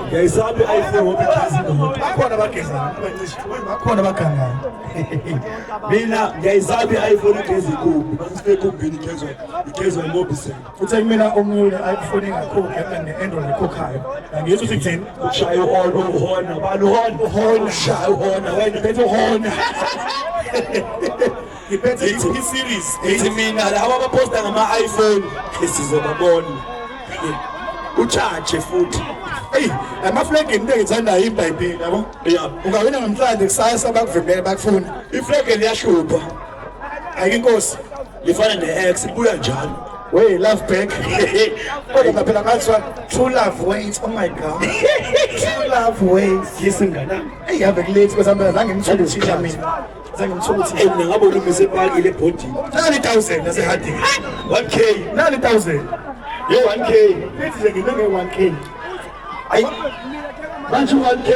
Ngiyayisaba i-iPhone ngoba igezi Bakhona bageza. Bakhona baganga. mina ngiyayisaba i-iPhone igezi ikhuphi masifike ekumbini igezwa imobile. Uthe mina omunye iPhone engakhokhi ne-Android ekhokhayo. Ngiyizwa ukuthi kuthini? Ushaya uhona, bani uhona, ushaya uhona, wena bethu uhona. Ngiphethe i-series. Ethi mina laba abaposta ngama-iPhone sizobabona. Uchache futhi. Hey, amaflag into engithandayo iBhayibheli yabo. Yeah. Ungawina namhlanje kusasa bakuvimbele bakufuna. Iflege liyashupha. Ayike inkosi. Lifana ne-X ibuya njalo. Wey, love back. Kodwa phela ngathiwa true love waits. Oh my God. True love waits. Yisingana. Hey, ave kulate kwesamba zange ngithuke uthisha mina. Zange ngithuke uthisha. Mina ngabona umise epaki lebhodini. 90,000 nasehadini. 1K. 90,000. Yo 1K. Lithi nje nginenge 1K. Ayi. Manje 1K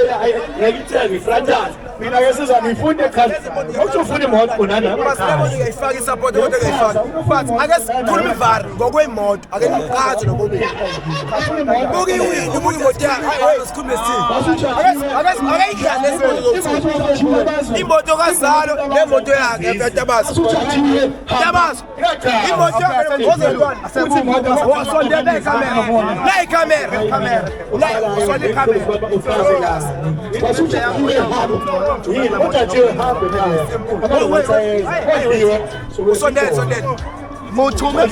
ngiyayithenga ifranchise. Mina ke siza ngifunde ekhaya. Awuthi ufuna imoto kunana Basibona ngiyayifaka isupport kodwa ngiyayifaka. But ake sikhulume ivari ngokwemoto ake ngiphathe nokubi. Buki wini buki imoto yakhe sikhulume sithini. Ake idlale lesimoto. Imoto kaZalo nemoto yakhe yaTabaso. Tabaso. Imoto yakhe ngozolwana. Futhi imoto Wasondela ikamera. La ikamera. La usonde ikamera. Sondela. Muthume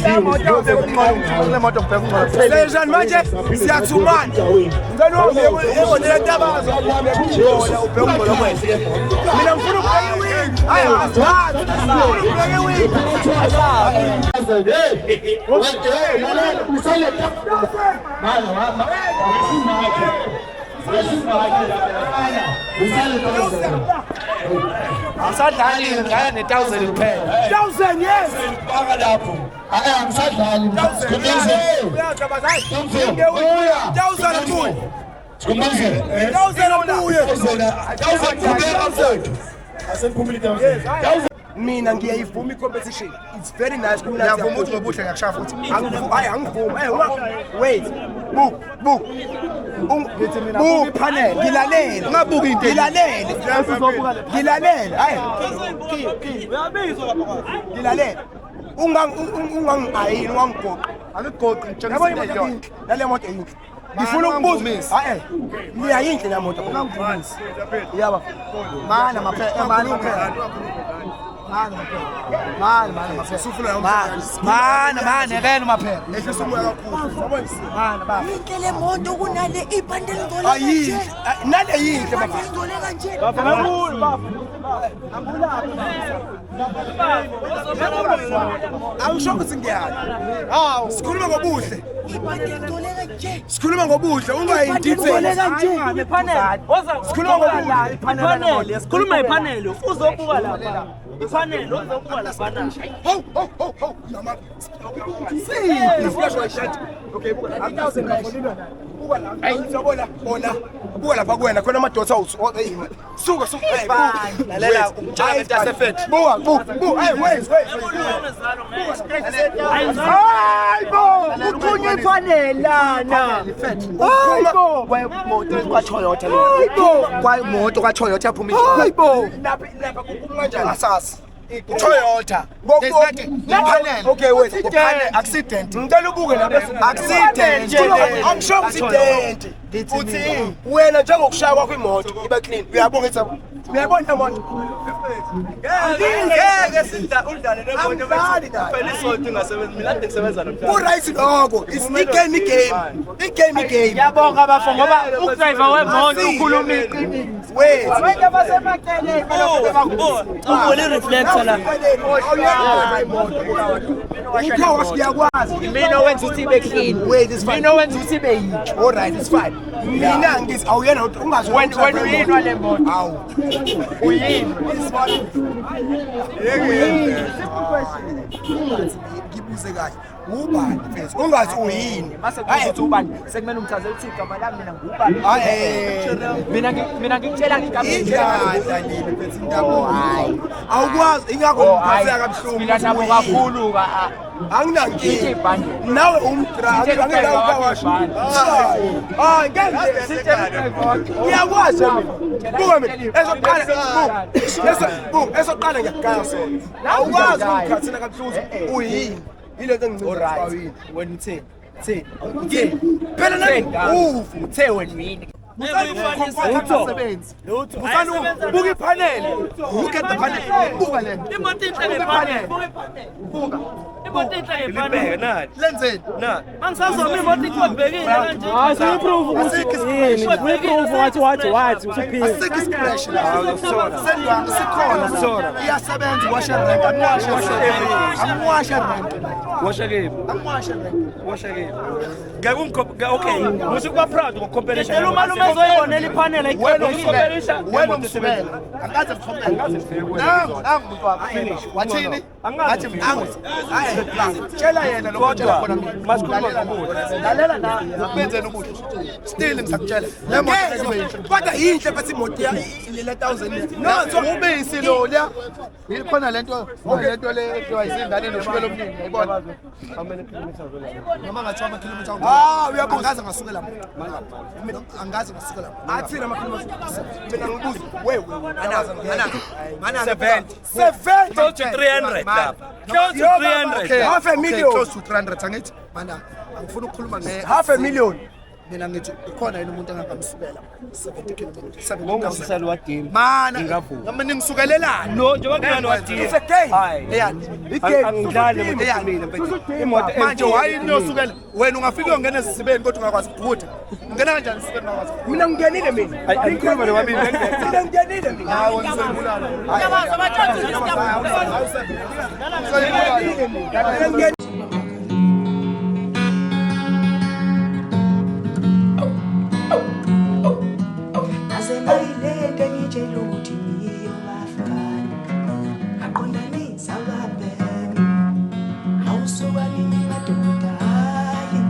Sejani manje siyathumana. Ngalo ebonela Tabazo ubheka umgolo wethu. Mina ngifuna ukubheka iwini. Hayi asithatha. Ngifuna Asadlali ngaya ne1000 kuphela. 1000 yes. Baka lapho. Angisadlali. Mina ngiyayivuma i-competition. It's very nice kumnandi. Ngiyavuma ukuthi lobuhle ngakushaya futhi. Angivumi. Wait. Book. Panel. Ngilalele. Ungabuki into. Ngilalele. Hayi. Uyabizwa lapha. Ngilalele. Ungangiayini wangigoqa. Angigoqi ngitshengisa Nale moto eyinhle. Ngifuna ukubuza. Hayi. Ngiyayinhle la moto. Ungangivumisi. Yaba. Mana maphela. Mana ngeke maphela. ehlisa umoya kakhulu. Mana baba. Inhle le moto kunale ibhandle ngoleke Ayinhle. Nale yinhle baba. ngoleka nje. Angisho ukuthi ngiyala. Hawu, sikhuluma ngobuhle. Ibhandle ngoleka nje. Sikhuluma ngobuhle, ungayindithe. Ngoleka nje. Panel. Sikhuluma ngobuhle. Panel. Sikhuluma ipanel. Uzobuka lapha. Ipanel uzobuka lapha na. Ho. Yama. Okay, buka. 1000 ngafolilwa nayo. Buka la. Hayi, uyabona bona. Buka lapha kuwena khona amadoda Suka. Lalela umtshela ngento yasefet. Buka. Hey, wait. Hayibo, uqhunywe ifanele lana. Hayibo, Kwaimoto kaToyota le. hayibo. Kwaimoto kaToyota yaphuma Hayibo. lapha kanjani asasi. Toyota. Okay, wait. Accident. Ngicela ubuke lapha. Accident. Angisho accident. Uthi wena njengokushaya kwakho imoto iba clean. Uyabonga ethi uyabona manje. Ngeke udlale nemoto phela isonto ingasebenzi mina kade ngisebenza nomntana. Ku-right lokho. It's i-game. Ngiyabonga bafo ngoba udriver wemoto ukhuluma iqiniso. Wait. Ubone reflector la. Ukhawa siyakwazi. Mina wenza ukuthi ibe clean. Wait, it's fine. Mina wenza ukuthi ibe yinhle. All right, it's fine. Mina ngithi awuyena ungazi Wena uyinwa le moto. Awu. Uyinwa. Ngibuze kahle. Ubani mfethu? Ungathi uyini? Mase kuthi ubani sekumele umchazele ukuthi igama lami mina ngubani. Mina ngikutshela ngigama Idlala leli mfethu indaba. Hayi. Awukwazi ingakho ngiphatheka kabuhlungu. mina nabo kakhulu ka anginankingi nawe umdragi anginawo ukawasha ngiyakwazi buka mina esoqala ngiyakugaya sona awukwazi ukungikhathina kabuhlungu uyini ilento engicela When you phela ufu say when we buka iphanele look at the panel buka le imoto inhle ngepanel imoto inhle ngepanel lenzeni angisazoma imoto ikhobhekile kanje asikho expression sendwa sikhona iyasebenza washa rank amwasha rank okay musu kuba proud ngocompetition tell umalume ezoyibonela ipanel ayikhombisha wena umsubela angaze mthomela nangu umuntu wakho finish wathini athi mthunzi tshela yena lokutshela khona mina masikhuluma lalela na ukwenzeni ukuthi still ngisakutshela le moto kodwa yinhle bathi imoto ya le 1000 no ube isilolya ikhona lento le wayizingane noshukela omningi yayibona noma ngathi ama-kilometer uyabona ngaze ngasuke lapho angaze ngasuke lapho athina ama-kilometer mina ngibuza wewe mana 70 close to 300 lapha close to 300 half a million close to 300 angithi mana angifuna ukukhuluma half a million mina ngithi ukhona yini umuntu engangamsukela 70 kilometers ngongusisalo wadini mana noma ningisukelelana no njengoba ngani wadini it's a game eyani igame angidlali mina imoto manje wayinokusukela wena ungafika ungena ezisibeni kodwa ungakwazi ukughuda ungena kanjani isibeni ungakwazi mina ngingenile mina ayikhuluma nowami mina ngingenile mina hawo ngizoyibulala yabaza bathathu isitabu Azenayilente ngitshela ukuthi ngiyo bafana aqondanisa ababhemi awusuka nini madoda hayi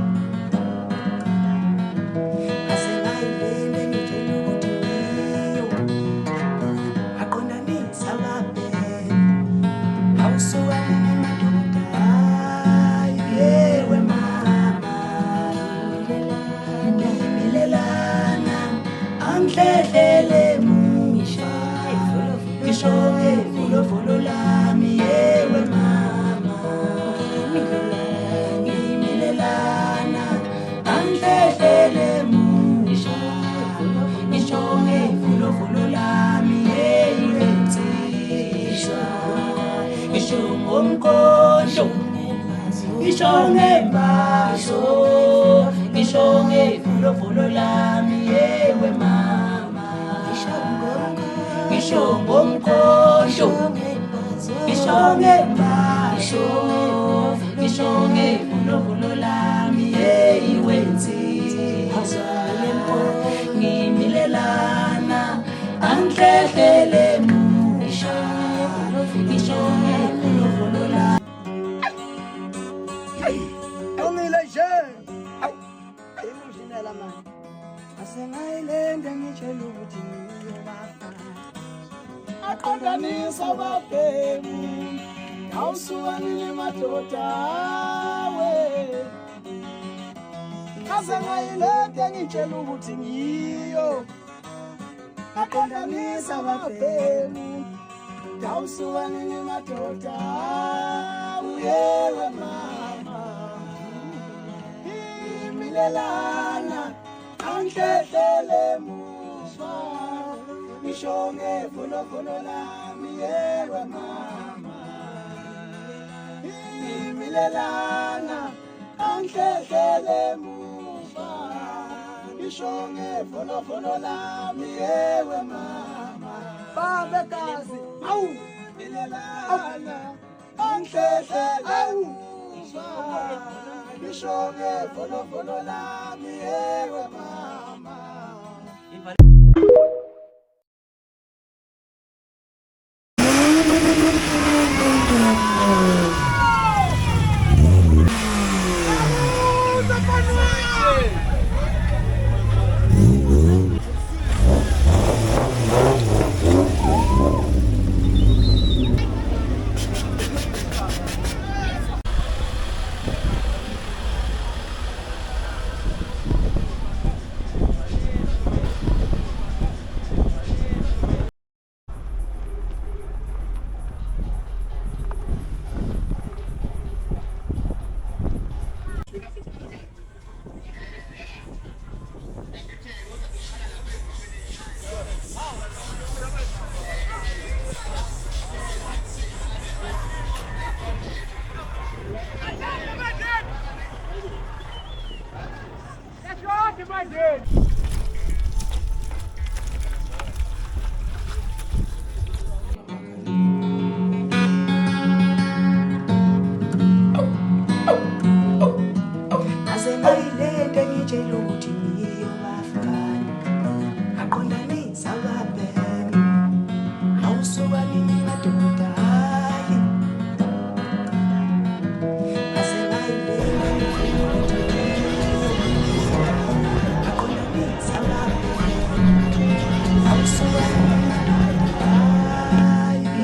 azenayilente ngitshela ukuthi ngiyo aqondanisa ababhemi awusuka nini madoda hayi yewe mama ngimilelana Anhlele mungisha Ngishoke vulo lami yewe mama Ngimilelana Anhlele mungisha Ngishoke vulo lami yewe nsishwa Ngishongo mkosho Ngishonge mbasho Ngishonge vulo lami yewe mama Ngishongo mkosho Ngishonge mbasho Ngishonge vulo lami yewe nsizwa Ngimilelana Anhlele musha Ngishonge vulo lami Asenayilende ngitshela ukuthi ngiyo bafana aqondanisa ababhemi awusuka nini madoda we asenayilende ngitshela ukuthi ngiyo aqondanisa ababhemi awusuka nini madoda uyewe mama imilelana Anhlele musha Ngishonge vulo lami yewe mama Imilelana Anhlele musha Ngishonge vulo lami yewe mama Babe kazi au Milelana Anhlele musha Ngishonge vulo lami yewe mama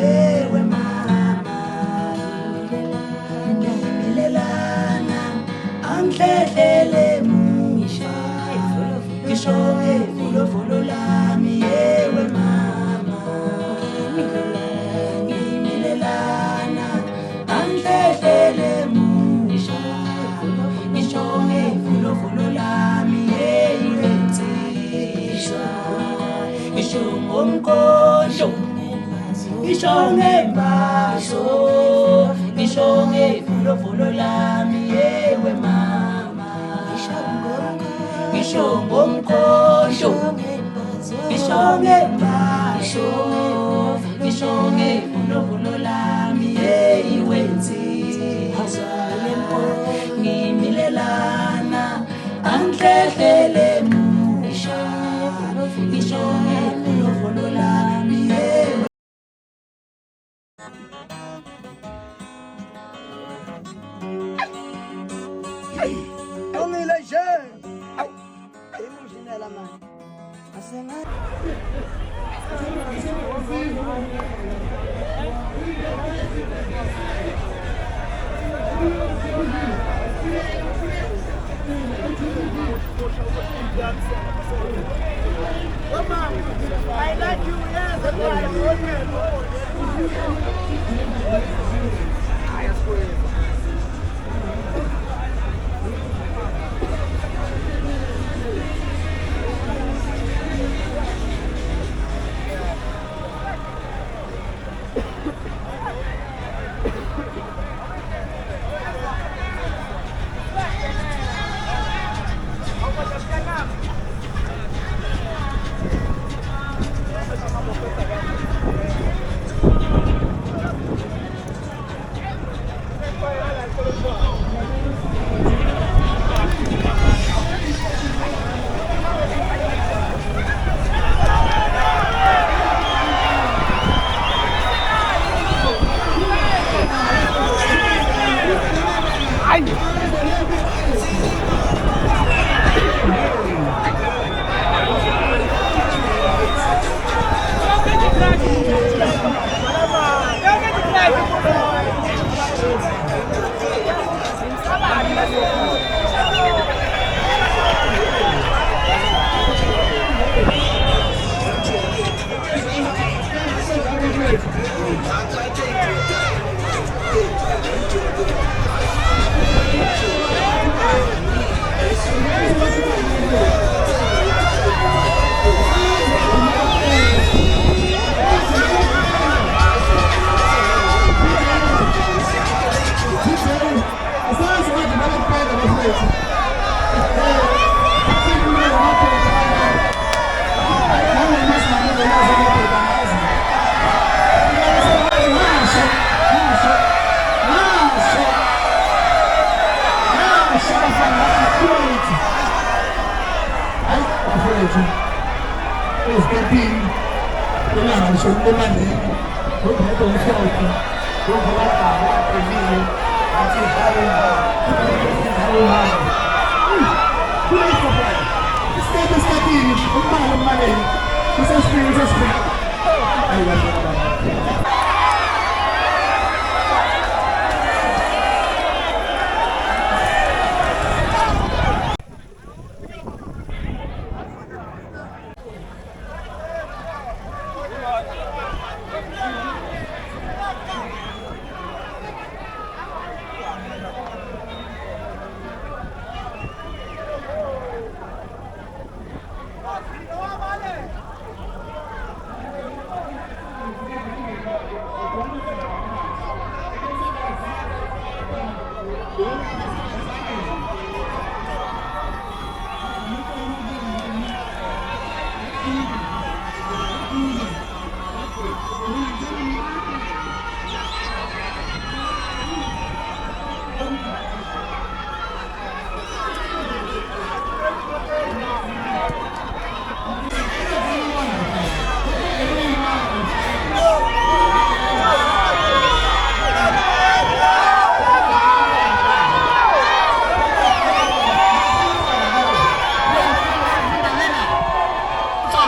yewe mama ngimilelana angidlele musha ngisho ngevolo lami yewe mama ngimilelana angidlele musha ngisho ngevolo lami yewe nsizwa ngisho ngomkhondo ngisho ngembaso ngisho ngevolo lami yewe mama ngisho ngomkhondo ngisho ngembaso ngisho ngevolo lami yewe nsizwa ngimilelana angidlele musha ngisho ngevolo lami yewe Ongile nje. Emotionela man. Asenga I like you, yes. That's why I'm here.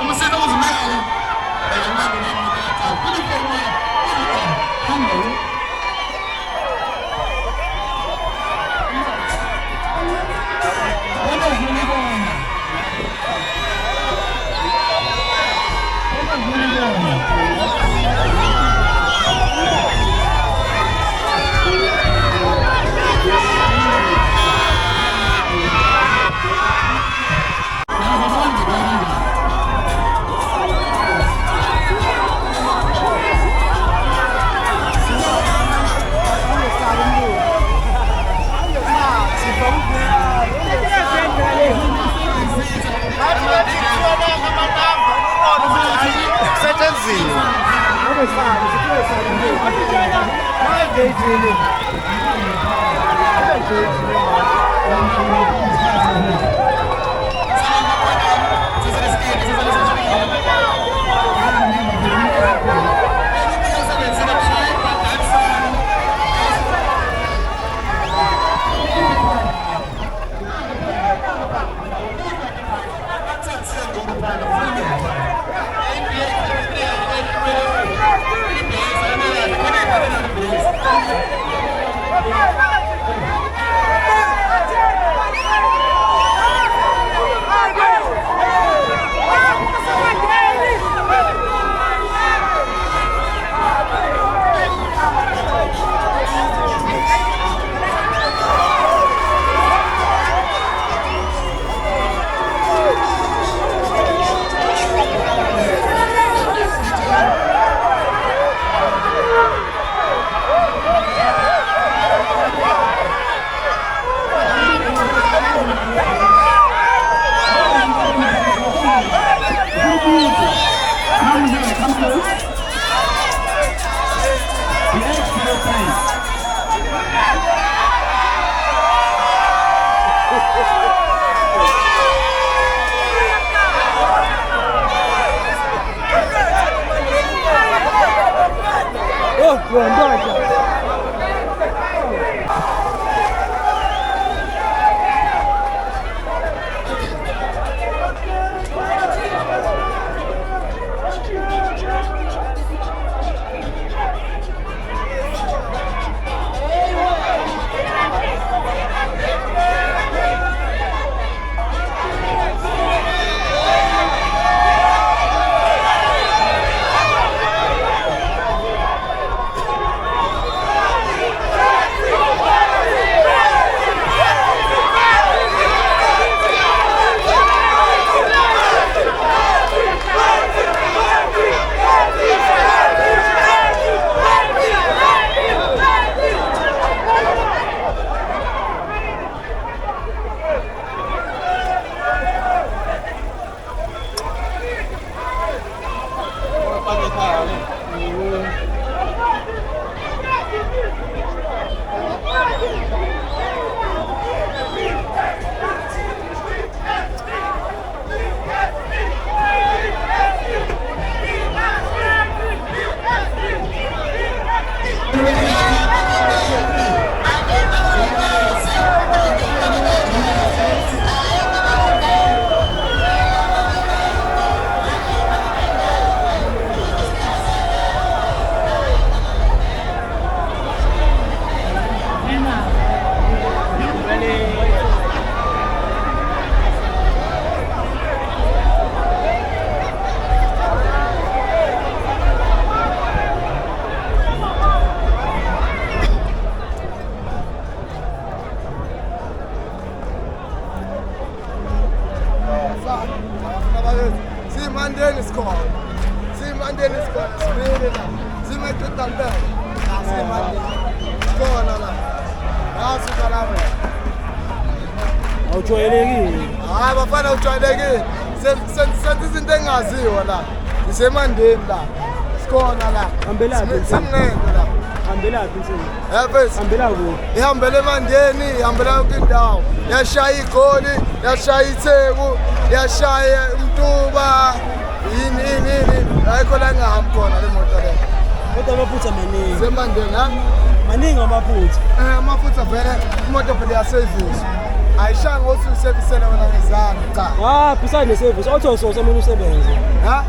Você não os Mandela score. See Mandela score. See my total bell. See Mandela. Score na la. Nasu kalame. Awujwayelekile. Hayi bafana ujwayelekile. Senze into engaziwa la. Ise Mandela la. Score na la. Hambelaphi? Simngeke la. Hambelaphi insini? Yafes. Hambela kuphi? Ihambele Mandeni, ihambela kwindawo. Yashaya igoli, yashaya itheku, yashaya umtuba. Yini ayikho la engahambi khona le moto le. Kodwa amaphutha maningi. Semandeni ha? Maningi amaphutha. Amaphutha vele imoto vele yasevisi. Ayishanga ukuthi uservisele wena ngezandla cha. Ah, besides neservice, auto source amele usebenze. Ha?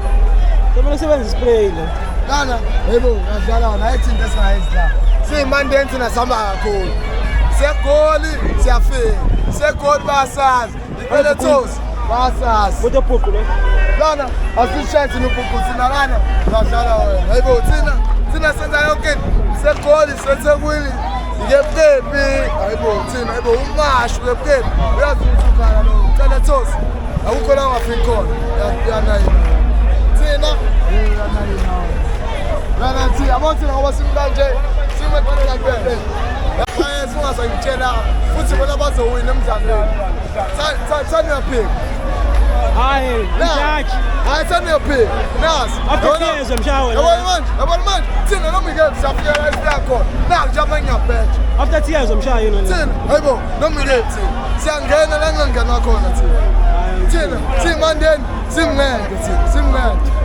Kumele usebenze spray la. Lana, yebo, ngiyadlala wona ayithinta esingayizidla. Siyimandeni thina sihamba kakhulu. Segoli siyafika. Segoli basazi. Iphele tosi basazi. Kodwa phuphu le. Lana asishaye thina ubhukuthi nalana ngiyadlala wena. Yebo thina senza yonke segoli sethekwini. Ngepepi, hayibo thina hayibo umashu ngepepi. Uyazi ukuthi ukhala lo. Ucela tosi. Akukho la ungafiki khona. Yanayi. Thina yanayi nawo. Lana thi abothina ngoba simkanje simeqhalela kuphela. Hayi singazayitshela futhi bona bazowina emdlalweni. Thani yaphika. Hayi, judge. ayithanda yaphi nazi After mshawe. yabona manje thina noma ngeke siyafika la sibya khona naku nje amanye ngiyabheja After tears mshawe yona. thina hayibo noma ngeke thina siyangena la ngingena khona thina simandeni simngeke thina simngeke.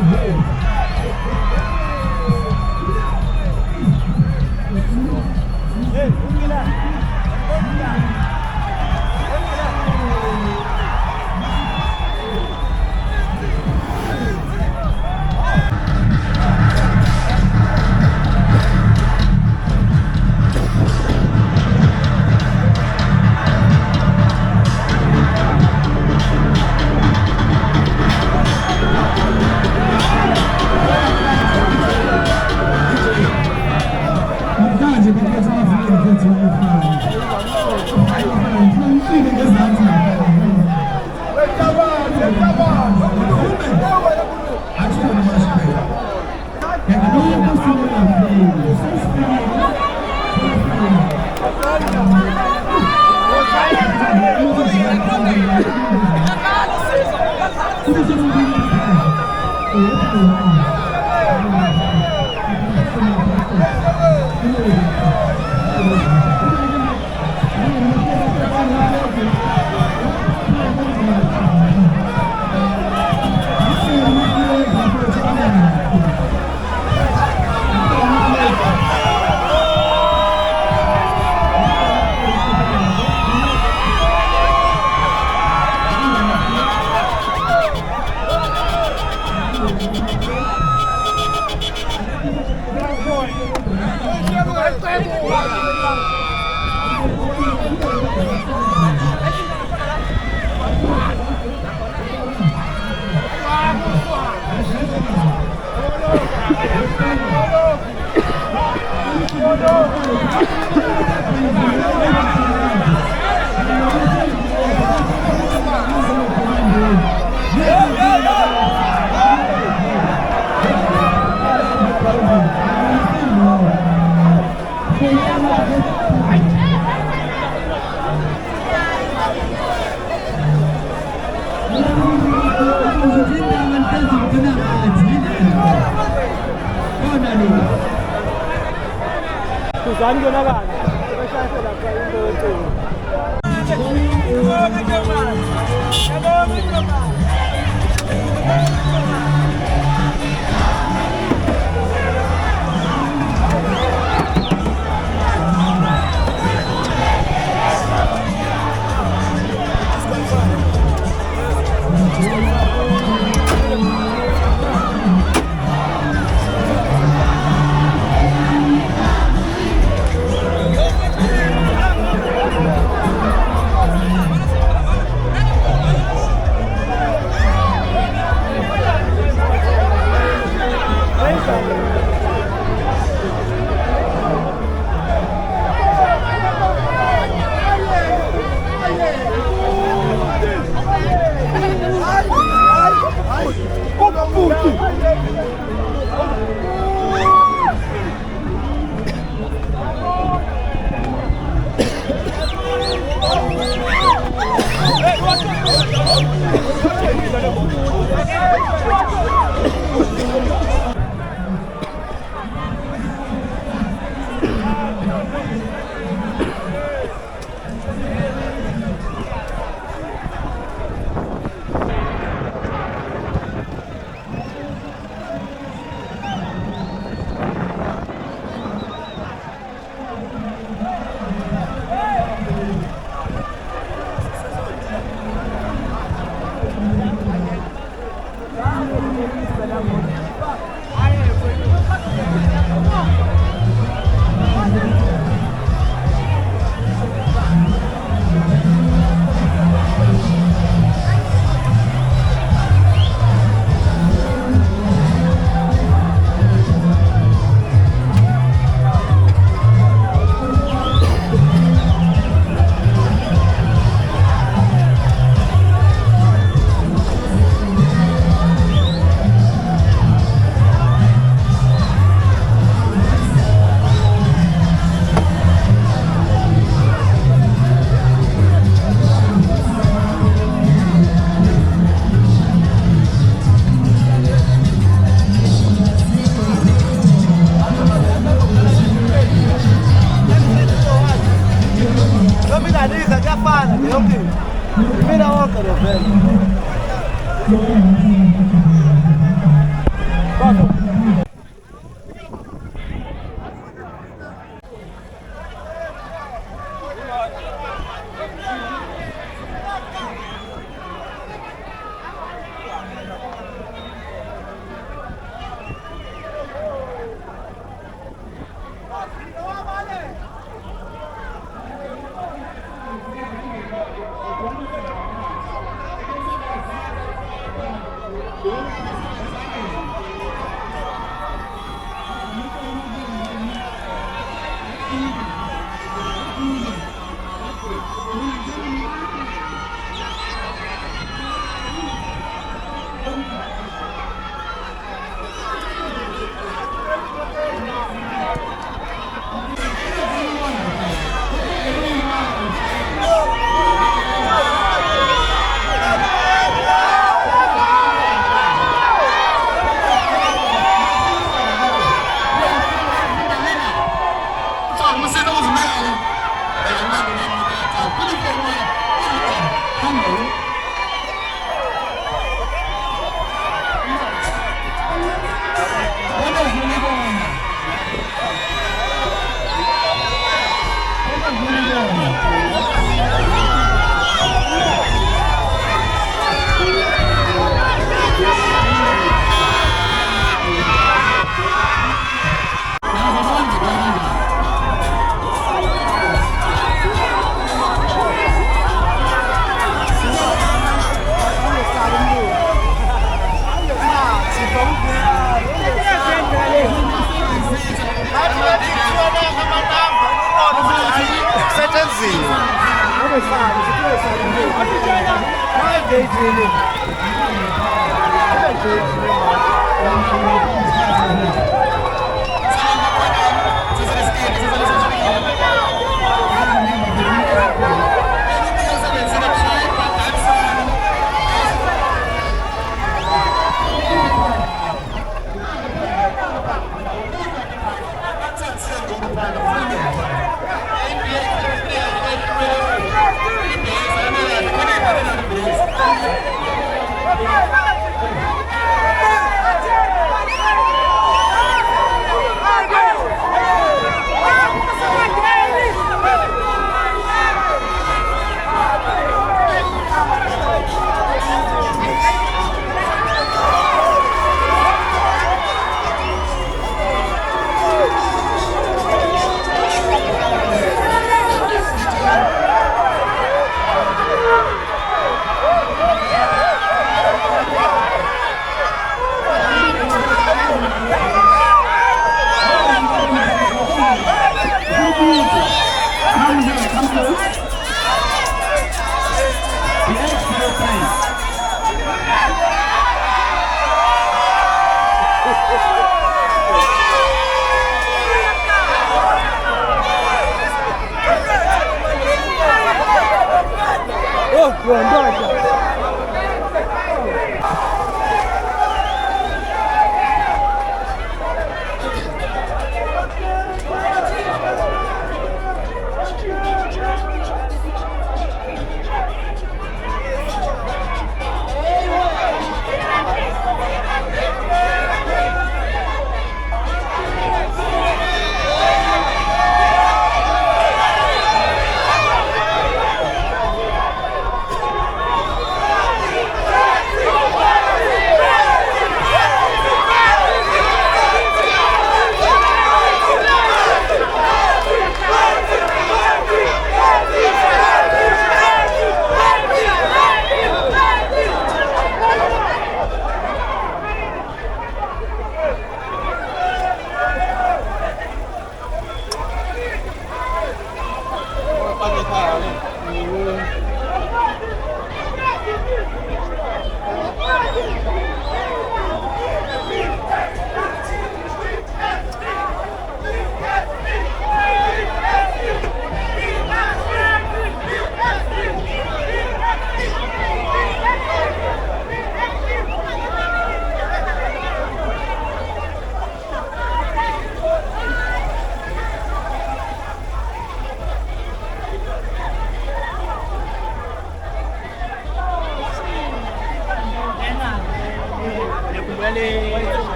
Yeah.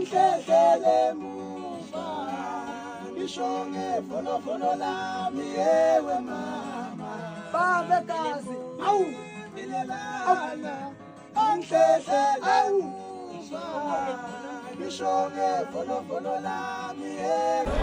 angihlehlele muva ngishonge folofolo lami yewe mama babegazi awu ilelana angihlehlele muva ngishonge folofolo lami yewe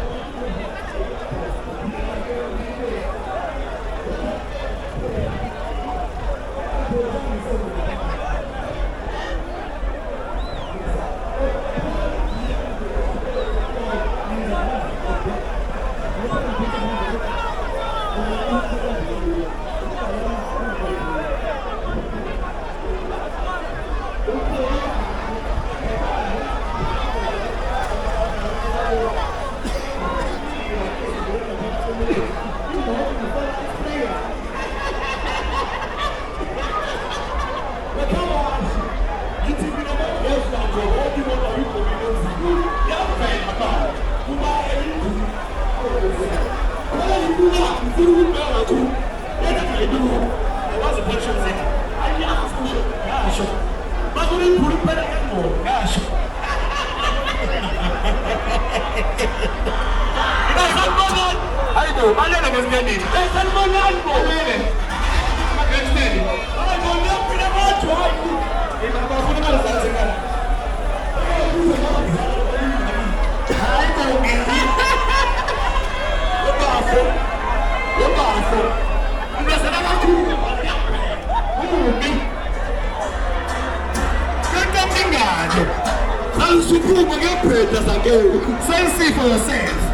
See for yourself.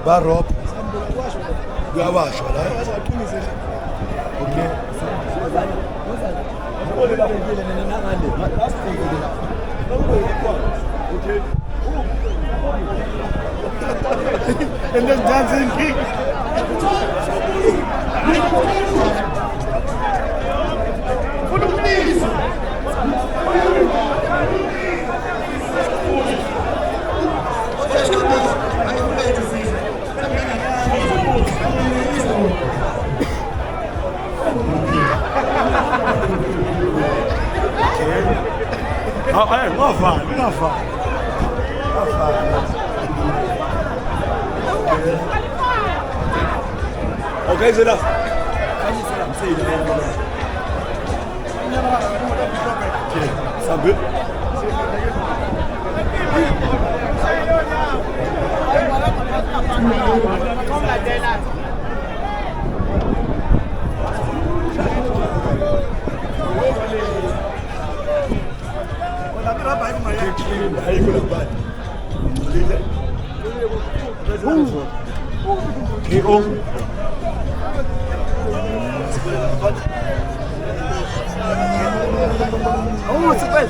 Barob. Uyawasha la. Okay. And then dancing king. Not fun. Okay, c'est là. Ça veut. Oh, c'est belle.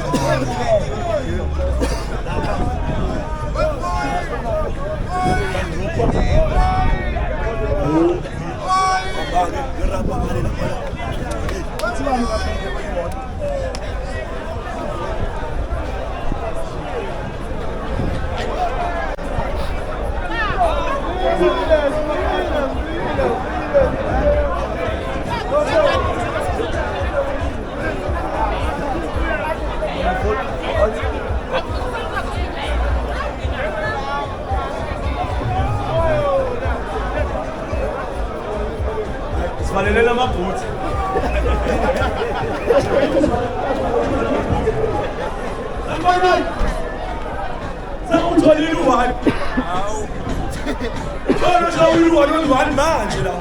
Sivalelele amabhuthi. Sawutholile u-1. Hawu. Khona sawuyile u-1 manje la.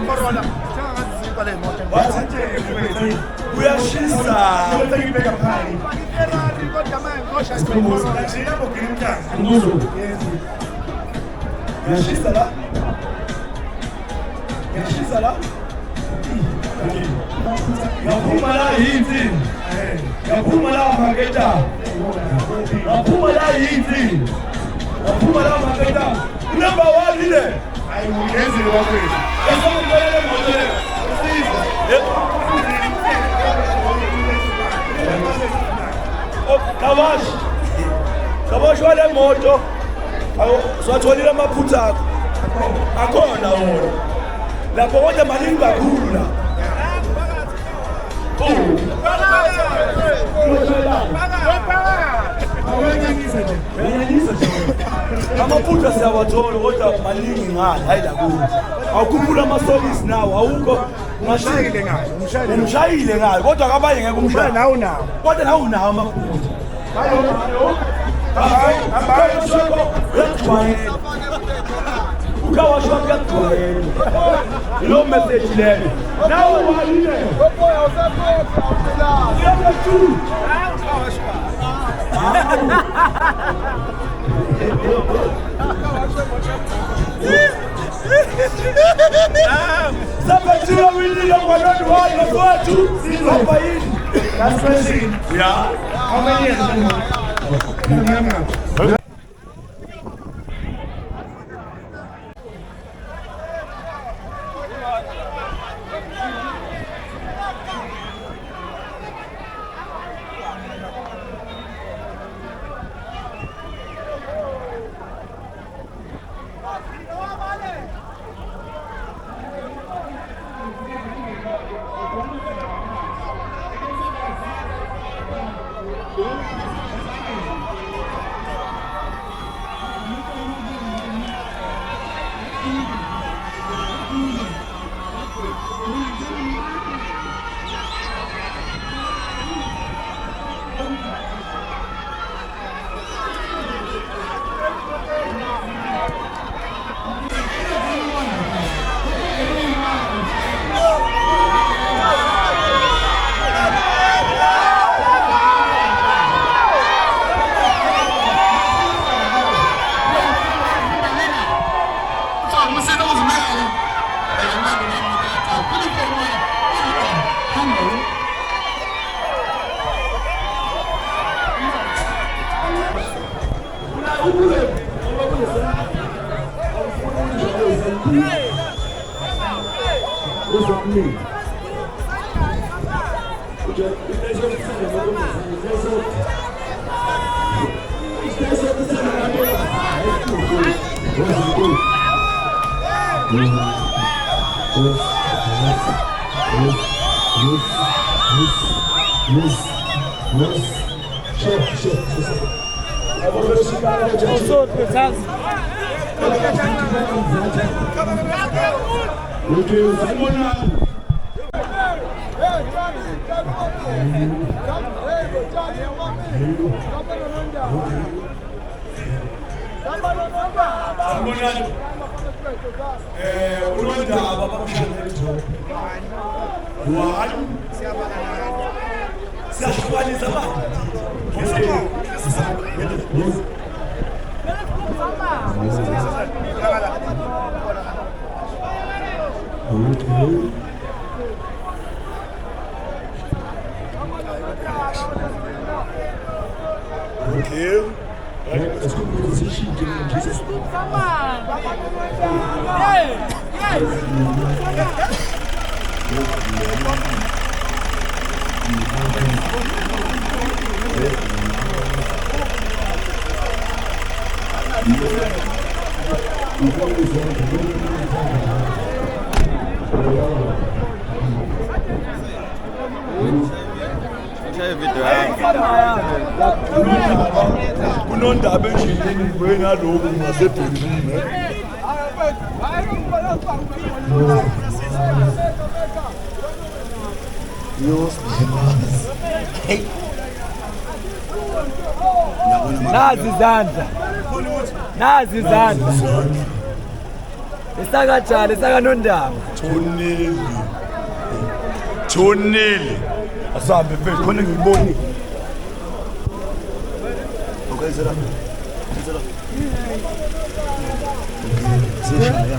Corona. Uyashisa. Uyashisa la. Uyashisa la. Yaphuma la yini? Yaphuma la maketa. Yaphuma la yini? Yaphuma la maketa. Number 1 ile. Hayi ngiyenzile wakwethu. Yasombelele modele. Kawash wale moto. Swatholile amaphutha akho. Akhona wona. Lapho kodwa maningi kakhulu la. Amaphutha siyawathola kodwa maningi ngale hayi la kuyo. Awukhuphula amasokisi nawo awukho Umshayile ngayo. umshayile ngayo kodwa akabanye ngeke umshayile Nawo nawo. kodwa nawo unawo amaphutha. Ukawashwa kuyagcwele. Lo message leyo. Nawo walile. Sabathiwa winile ngwanoni wayo kwethu. Sizapha yini? That's crazy. Yeah. How many years? Kunondaba endleleni wena lokhu ngasebhekini. Nazi izandla. Nazi izandla. Isakajali sakanondaba. Thoneli. Asambe mfethu khona ngiboni. Okwenzela. Sishaya.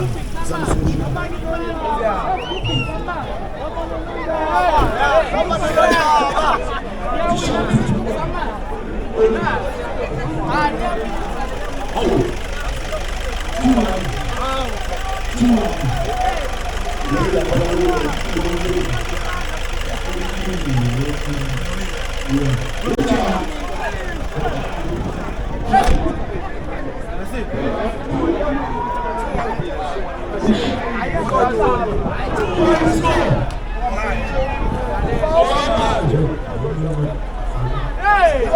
Hey!